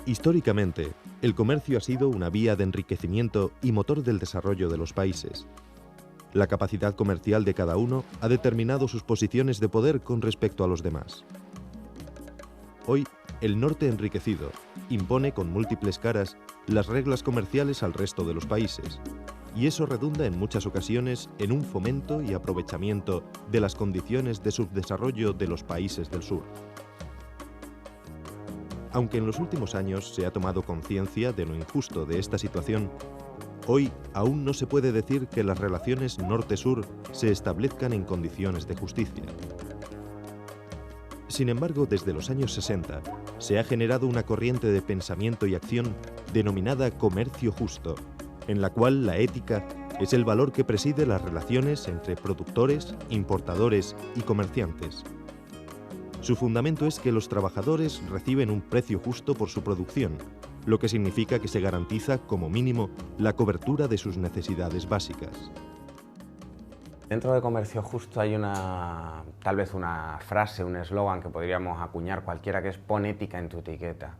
Históricamente, el comercio ha sido una vía de enriquecimiento y motor del desarrollo de los países. La capacidad comercial de cada uno ha determinado sus posiciones de poder con respecto a los demás. Hoy, el norte enriquecido impone con múltiples caras las reglas comerciales al resto de los países, y eso redunda en muchas ocasiones en un fomento y aprovechamiento de las condiciones de subdesarrollo de los países del sur. Aunque en los últimos años se ha tomado conciencia de lo injusto de esta situación, hoy aún no se puede decir que las relaciones norte-sur se establezcan en condiciones de justicia. Sin embargo, desde los años 60 se ha generado una corriente de pensamiento y acción denominada comercio justo, en la cual la ética es el valor que preside las relaciones entre productores, importadores y comerciantes. Su fundamento es que los trabajadores reciben un precio justo por su producción, lo que significa que se garantiza, como mínimo, la cobertura de sus necesidades básicas. Dentro de comercio justo hay tal vez una frase, un eslogan que podríamos acuñar cualquiera, que es "pon ética en tu etiqueta".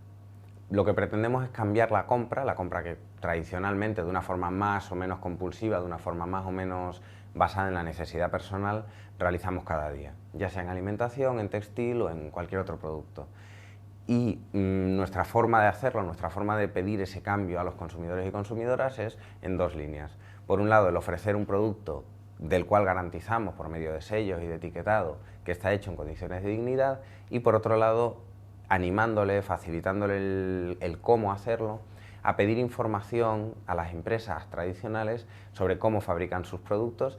Lo que pretendemos es cambiar la compra que tradicionalmente, de una forma más o menos compulsiva, de una forma más o menos basada en la necesidad personal, realizamos cada día, ya sea en alimentación, en textil o en cualquier otro producto. Y nuestra forma de hacerlo, nuestra forma de pedir ese cambio a los consumidores y consumidoras es en dos líneas. Por un lado, el ofrecer un producto del cual garantizamos por medio de sellos y de etiquetado que está hecho en condiciones de dignidad, y por otro lado, animándole, facilitándole el cómo hacerlo, a pedir información a las empresas tradicionales sobre cómo fabrican sus productos,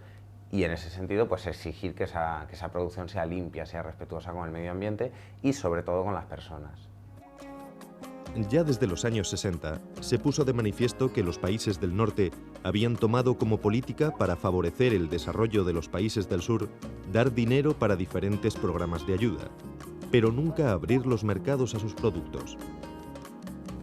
y en ese sentido pues exigir que esa producción sea limpia, sea respetuosa con el medio ambiente y sobre todo con las personas. Ya desde los años 60 se puso de manifiesto que los países del norte habían tomado como política para favorecer el desarrollo de los países del sur dar dinero para diferentes programas de ayuda, pero nunca abrir los mercados a sus productos.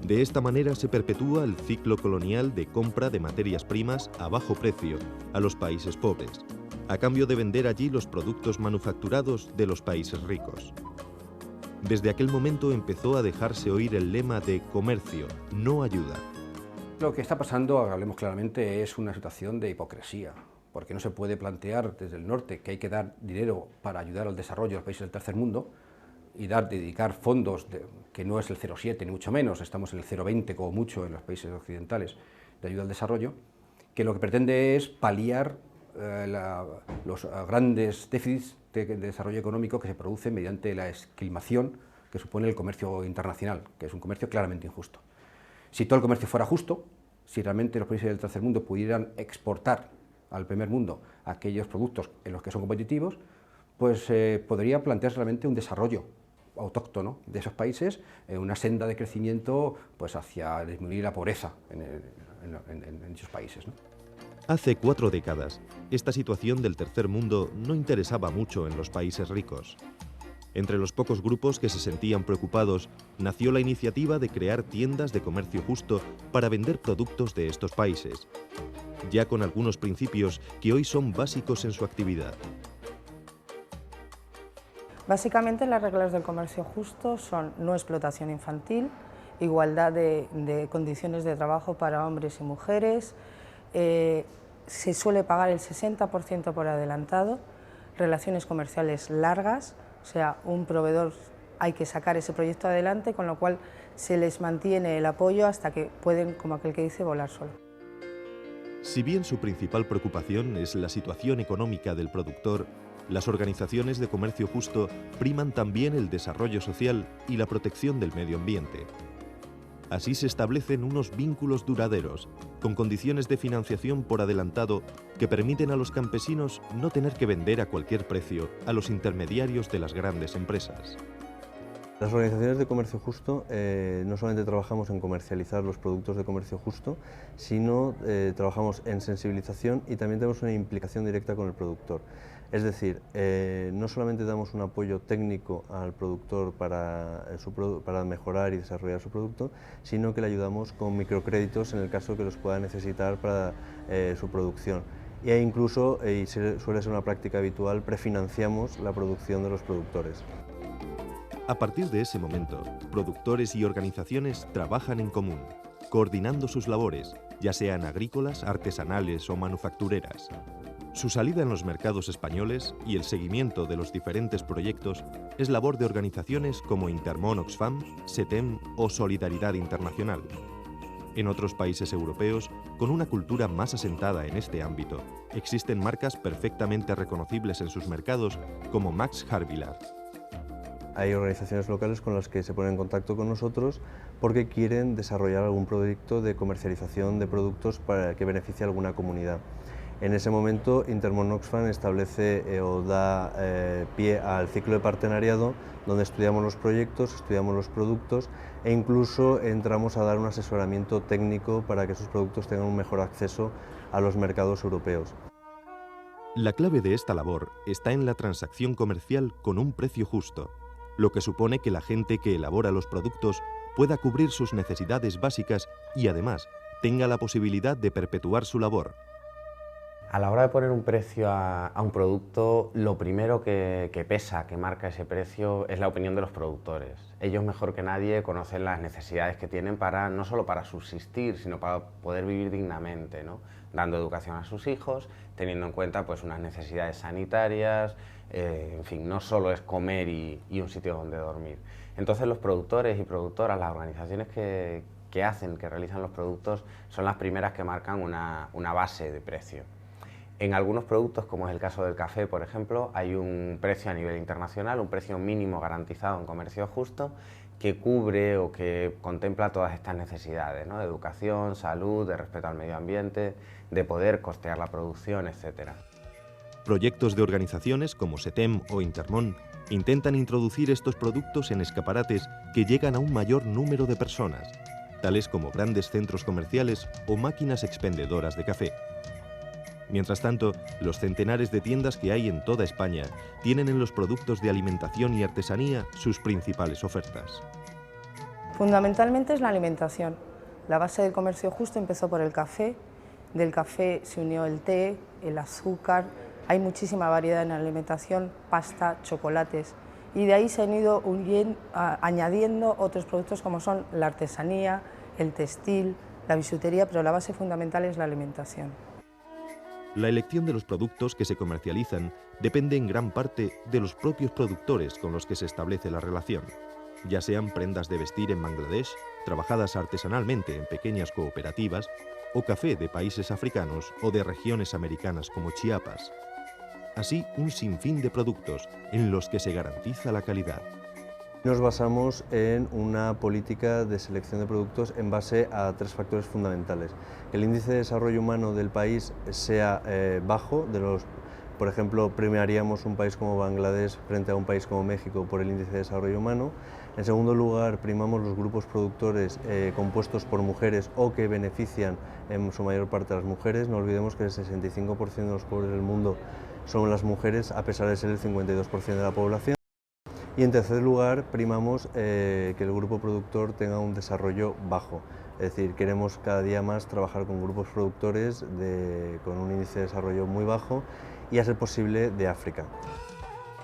De esta manera se perpetúa el ciclo colonial de compra de materias primas a bajo precio a los países pobres, a cambio de vender allí los productos manufacturados de los países ricos. Desde aquel momento empezó a dejarse oír el lema de comercio, no ayuda. Lo que está pasando, hablemos claramente, es una situación de hipocresía, porque no se puede plantear desde el norte que hay que dar dinero para ayudar al desarrollo de los países del tercer mundo y dedicar fondos, que no es el 0,7 ni mucho menos, estamos en el 0,20 como mucho en los países occidentales de ayuda al desarrollo, que lo que pretende es paliar los grandes déficits de desarrollo económico que se producen mediante la esquilmación que supone el comercio internacional, que es un comercio claramente injusto. Si todo el comercio fuera justo, si realmente los países del tercer mundo pudieran exportar al primer mundo aquellos productos en los que son competitivos, pues podría plantearse realmente un desarrollo autóctono de esos países, una senda de crecimiento pues hacia disminuir la pobreza en esos países, ¿no? Hace 4 décadas, esta situación del tercer mundo no interesaba mucho en los países ricos. Entre los pocos grupos que se sentían preocupados, nació la iniciativa de crear tiendas de comercio justo para vender productos de estos países, ya con algunos principios que hoy son básicos en su actividad. Básicamente, las reglas del comercio justo son no explotación infantil, igualdad de condiciones de trabajo para hombres y mujeres, se suele pagar el 60% por adelantado, relaciones comerciales largas, o sea, un proveedor hay que sacar ese proyecto adelante, con lo cual se les mantiene el apoyo hasta que pueden, como aquel que dice, volar solo. Si bien su principal preocupación es la situación económica del productor, las organizaciones de comercio justo priman también el desarrollo social y la protección del medio ambiente. Así se establecen unos vínculos duraderos, con condiciones de financiación por adelantado que permiten a los campesinos no tener que vender a cualquier precio a los intermediarios de las grandes empresas. Las organizaciones de comercio justo no solamente trabajamos en comercializar los productos de comercio justo, sino trabajamos en sensibilización y también tenemos una implicación directa con el productor. Es decir, no solamente damos un apoyo técnico al productor para mejorar y desarrollar su producto, sino que le ayudamos con microcréditos en el caso que los pueda necesitar para su producción. E incluso, y suele ser una práctica habitual, prefinanciamos la producción de los productores. A partir de ese momento, productores y organizaciones trabajan en común, coordinando sus labores, ya sean agrícolas, artesanales o manufactureras. Su salida en los mercados españoles y el seguimiento de los diferentes proyectos es labor de organizaciones como Intermón Oxfam, SETEM o Solidaridad Internacional. En otros países europeos, con una cultura más asentada en este ámbito, existen marcas perfectamente reconocibles en sus mercados como Max Havelaar. Hay organizaciones locales con las que se ponen en contacto con nosotros porque quieren desarrollar algún proyecto de comercialización de productos para que beneficie a alguna comunidad. En ese momento, Intermón Oxfam establece o da pie al ciclo de partenariado, donde estudiamos los proyectos, estudiamos los productos e incluso entramos a dar un asesoramiento técnico para que esos productos tengan un mejor acceso a los mercados europeos. La clave de esta labor está en la transacción comercial con un precio justo, lo que supone que la gente que elabora los productos pueda cubrir sus necesidades básicas y además tenga la posibilidad de perpetuar su labor. A la hora de poner un precio a un producto, lo primero que pesa, que marca ese precio, es la opinión de los productores. Ellos mejor que nadie conocen las necesidades que tienen no solo para subsistir, sino para poder vivir dignamente, ¿no? Dando educación a sus hijos, teniendo en cuenta pues, unas necesidades sanitarias, en fin, no solo es comer y un sitio donde dormir. Entonces los productores y productoras, las organizaciones que realizan los productos, son las primeras que marcan una base de precio. En algunos productos, como es el caso del café, por ejemplo, hay un precio a nivel internacional, un precio mínimo garantizado en comercio justo, que cubre o que contempla todas estas necesidades, ¿no? De educación, salud, de respeto al medio ambiente, de poder costear la producción, etc. Proyectos de organizaciones como SETEM o Intermón intentan introducir estos productos en escaparates que llegan a un mayor número de personas, tales como grandes centros comerciales o máquinas expendedoras de café. Mientras tanto, los centenares de tiendas que hay en toda España tienen en los productos de alimentación y artesanía sus principales ofertas. Fundamentalmente es la alimentación. La base del comercio justo empezó por el café, del café se unió el té, el azúcar, hay muchísima variedad en la alimentación, pasta, chocolates, y de ahí se han ido añadiendo otros productos como son la artesanía, el textil, la bisutería, pero la base fundamental es la alimentación. La elección de los productos que se comercializan depende en gran parte de los propios productores con los que se establece la relación, ya sean prendas de vestir en Bangladesh, trabajadas artesanalmente en pequeñas cooperativas, o café de países africanos o de regiones americanas como Chiapas. Así, un sinfín de productos en los que se garantiza la calidad. Nos basamos en una política de selección de productos en base a tres factores fundamentales. Que el índice de desarrollo humano del país sea bajo, por ejemplo, premiaríamos un país como Bangladesh frente a un país como México por el índice de desarrollo humano. En segundo lugar, primamos los grupos productores compuestos por mujeres o que benefician en su mayor parte a las mujeres. No olvidemos que el 65% de los pobres del mundo son las mujeres, a pesar de ser el 52% de la población. Y en tercer lugar, primamos que el grupo productor tenga un desarrollo bajo, es decir, queremos cada día más trabajar con grupos productores con un índice de desarrollo muy bajo y, a ser posible, de África.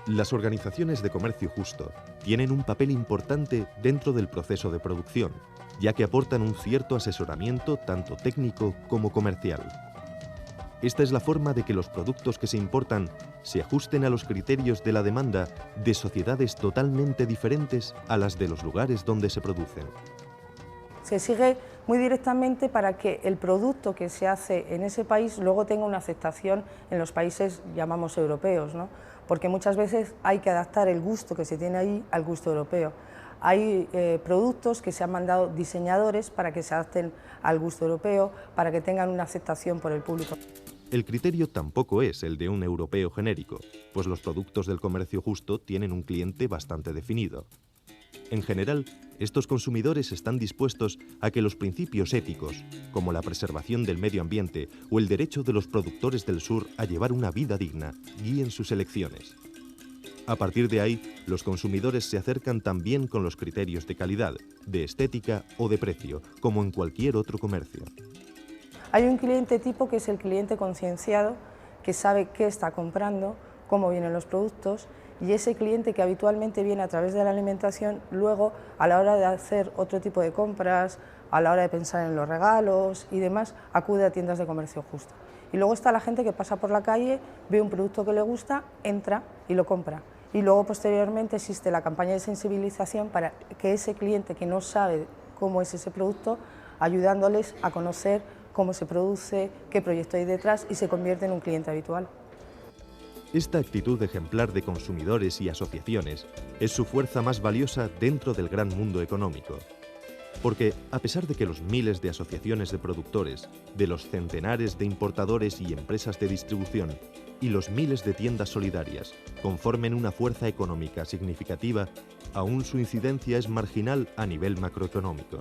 Las organizaciones de comercio justo tienen un papel importante dentro del proceso de producción, ya que aportan un cierto asesoramiento tanto técnico como comercial. Esta es la forma de que los productos que se importan se ajusten a los criterios de la demanda de sociedades totalmente diferentes a las de los lugares donde se producen. Se sigue muy directamente para que el producto que se hace en ese país luego tenga una aceptación en los países, llamamos europeos, ¿no? Porque muchas veces hay que adaptar el gusto que se tiene ahí al gusto europeo. Hay productos que se han mandado diseñadores para que se adapten al gusto europeo, para que tengan una aceptación por el público. El criterio tampoco es el de un europeo genérico, pues los productos del comercio justo tienen un cliente bastante definido. En general, estos consumidores están dispuestos a que los principios éticos, como la preservación del medio ambiente o el derecho de los productores del sur a llevar una vida digna, guíen sus elecciones. A partir de ahí, los consumidores se acercan también con los criterios de calidad, de estética o de precio, como en cualquier otro comercio. Hay un cliente tipo que es el cliente concienciado, que sabe qué está comprando, cómo vienen los productos y ese cliente que habitualmente viene a través de la alimentación, luego a la hora de hacer otro tipo de compras, a la hora de pensar en los regalos y demás, acude a tiendas de comercio justo. Y luego está la gente que pasa por la calle, ve un producto que le gusta, entra y lo compra. Y luego posteriormente existe la campaña de sensibilización para que ese cliente que no sabe cómo es ese producto, ayudándoles a conocer cómo se produce, qué proyecto hay detrás y se convierte en un cliente habitual. Esta actitud ejemplar de consumidores y asociaciones es su fuerza más valiosa dentro del gran mundo económico. Porque, a pesar de que los miles de asociaciones de productores, de los centenares de importadores y empresas de distribución y los miles de tiendas solidarias conformen una fuerza económica significativa, aún su incidencia es marginal a nivel macroeconómico.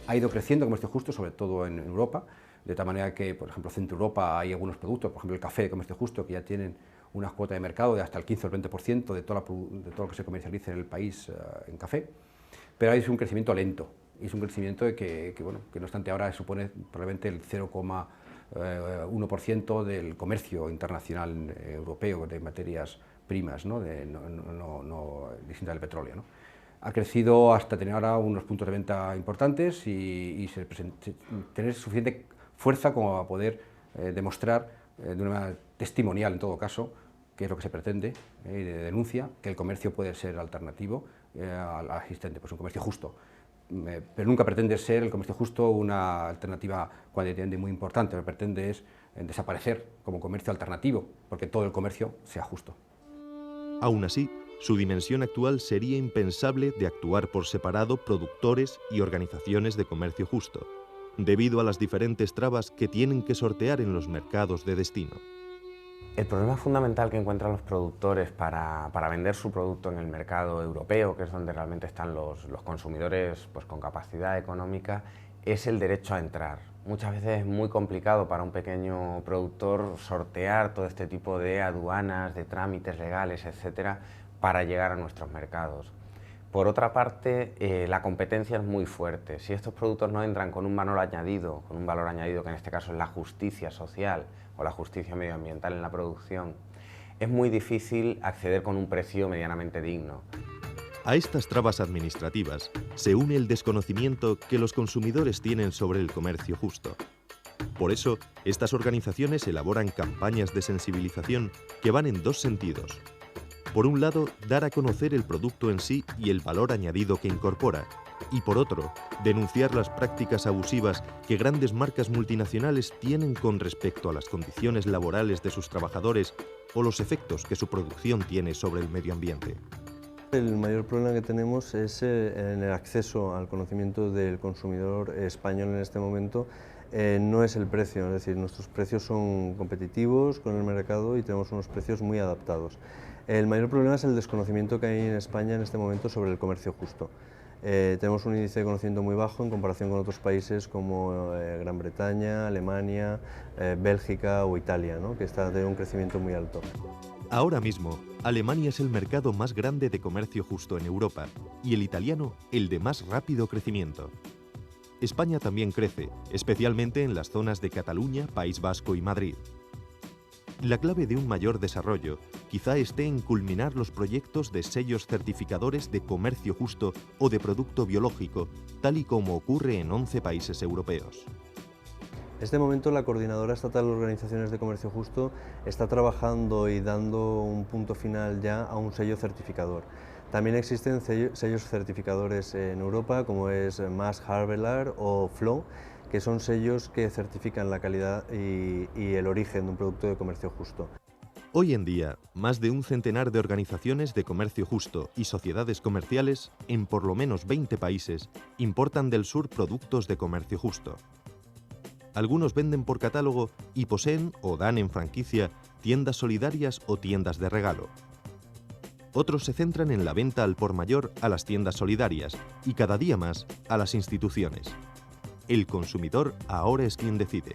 Ha ido creciendo el comercio justo, sobre todo en Europa, de tal manera que, por ejemplo, en Centro Europa hay algunos productos, por ejemplo el café de comercio justo, que ya tienen una cuota de mercado de hasta el 15 o el 20% de todo lo que se comercializa en el país en café, pero es un crecimiento lento, y es un crecimiento que no obstante ahora supone probablemente el 0,1% del comercio internacional europeo de materias primas, ¿no? Distintas del petróleo, ¿no? Ha crecido hasta tener ahora unos puntos de venta importantes y tener suficiente fuerza como para poder demostrar de una manera testimonial, en todo caso, que es lo que se pretende, y de denuncia, que el comercio puede ser alternativo al existente, pues un comercio justo. Pero nunca pretende ser el comercio justo una alternativa cuantitativamente muy importante, lo que pretende es desaparecer como comercio alternativo, porque todo el comercio sea justo. Aún así, su dimensión actual sería impensable de actuar por separado productores y organizaciones de comercio justo, debido a las diferentes trabas que tienen que sortear en los mercados de destino. El problema fundamental que encuentran los productores para vender su producto en el mercado europeo, que es donde realmente están los consumidores pues, con capacidad económica, es el derecho a entrar. Muchas veces es muy complicado para un pequeño productor sortear todo este tipo de aduanas, de trámites legales, etcétera, para llegar a nuestros mercados. Por otra parte, la competencia es muy fuerte. Si estos productos no entran con un valor añadido que en este caso es la justicia social o la justicia medioambiental en la producción, es muy difícil acceder con un precio medianamente digno. A estas trabas administrativas se une el desconocimiento que los consumidores tienen sobre el comercio justo. Por eso, estas organizaciones elaboran campañas de sensibilización que van en dos sentidos. Por un lado, dar a conocer el producto en sí y el valor añadido que incorpora, y por otro, denunciar las prácticas abusivas que grandes marcas multinacionales tienen con respecto a las condiciones laborales de sus trabajadores o los efectos que su producción tiene sobre el medio ambiente. El mayor problema que tenemos es en el acceso al conocimiento del consumidor español en este momento. No es el precio, es decir, nuestros precios son competitivos con el mercado y tenemos unos precios muy adaptados. El mayor problema es el desconocimiento que hay en España en este momento sobre el comercio justo. Tenemos un índice de conocimiento muy bajo en comparación con otros países como Gran Bretaña, Alemania, Bélgica o Italia, ¿no? Que está teniendo un crecimiento muy alto. Ahora mismo, Alemania es el mercado más grande de comercio justo en Europa y el italiano el de más rápido crecimiento. España también crece, especialmente en las zonas de Cataluña, País Vasco y Madrid. La clave de un mayor desarrollo quizá esté en culminar los proyectos de sellos certificadores de comercio justo o de producto biológico, tal y como ocurre en 11 países europeos. En este momento la Coordinadora Estatal de Organizaciones de Comercio Justo está trabajando y dando un punto final ya a un sello certificador. También existen sellos certificadores en Europa como es Mass Havelaar o Flow, que son sellos que certifican la calidad y el origen de un producto de comercio justo. Hoy en día, más de un centenar de organizaciones de comercio justo y sociedades comerciales, en por lo menos 20 países, importan del sur productos de comercio justo. Algunos venden por catálogo y poseen o dan en franquicia tiendas solidarias o tiendas de regalo. Otros se centran en la venta al por mayor a las tiendas solidarias y cada día más a las instituciones. El consumidor ahora es quien decide.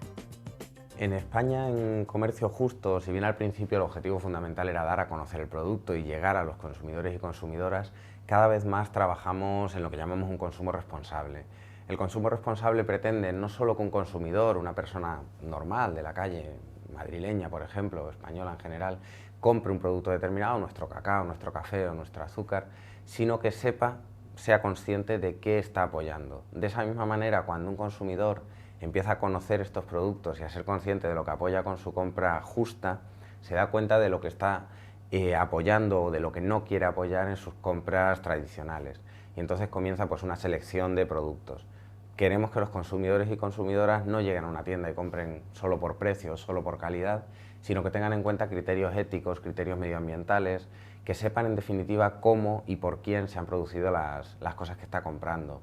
En España, en comercio justo, si bien al principio el objetivo fundamental era dar a conocer el producto y llegar a los consumidores y consumidoras, cada vez más trabajamos en lo que llamamos un consumo responsable. El consumo responsable pretende no solo que un consumidor, una persona normal de la calle, madrileña por ejemplo, o española en general, compre un producto determinado, nuestro cacao, nuestro café o nuestro azúcar, sino que sea consciente de qué está apoyando. De esa misma manera, cuando un consumidor empieza a conocer estos productos y a ser consciente de lo que apoya con su compra justa, se da cuenta de lo que está apoyando o de lo que no quiere apoyar en sus compras tradicionales. Y entonces comienza pues una selección de productos. Queremos que los consumidores y consumidoras no lleguen a una tienda y compren solo por precio, solo por calidad, sino que tengan en cuenta criterios éticos, criterios medioambientales, que sepan en definitiva cómo y por quién se han producido las cosas que está comprando.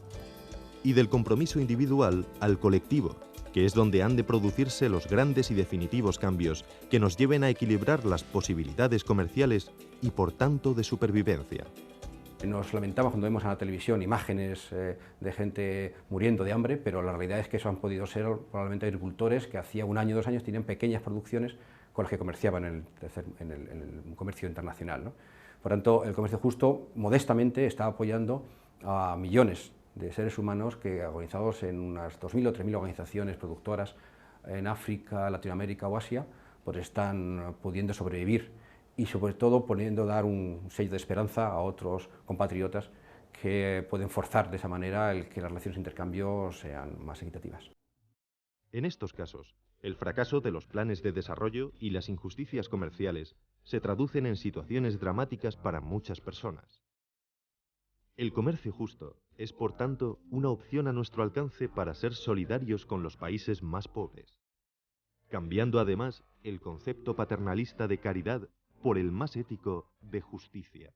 Y del compromiso individual al colectivo, que es donde han de producirse los grandes y definitivos cambios que nos lleven a equilibrar las posibilidades comerciales y por tanto de supervivencia. Nos lamentamos cuando vemos en la televisión imágenes de gente muriendo de hambre, pero la realidad es que eso han podido ser probablemente agricultores que hacía 1 año, 2 años tenían pequeñas producciones con las que comerciaban en el comercio internacional, ¿no? Por tanto, el comercio justo modestamente está apoyando a millones de seres humanos que, organizados en unas 2.000 o 3.000 organizaciones productoras en África, Latinoamérica o Asia, pues están pudiendo sobrevivir y sobre todo pudiendo dar un sello de esperanza a otros compatriotas que pueden forzar de esa manera el que las relaciones de intercambio sean más equitativas. En estos casos, el fracaso de los planes de desarrollo y las injusticias comerciales se traducen en situaciones dramáticas para muchas personas. El comercio justo es, por tanto, una opción a nuestro alcance para ser solidarios con los países más pobres, cambiando además el concepto paternalista de caridad por el más ético de justicia.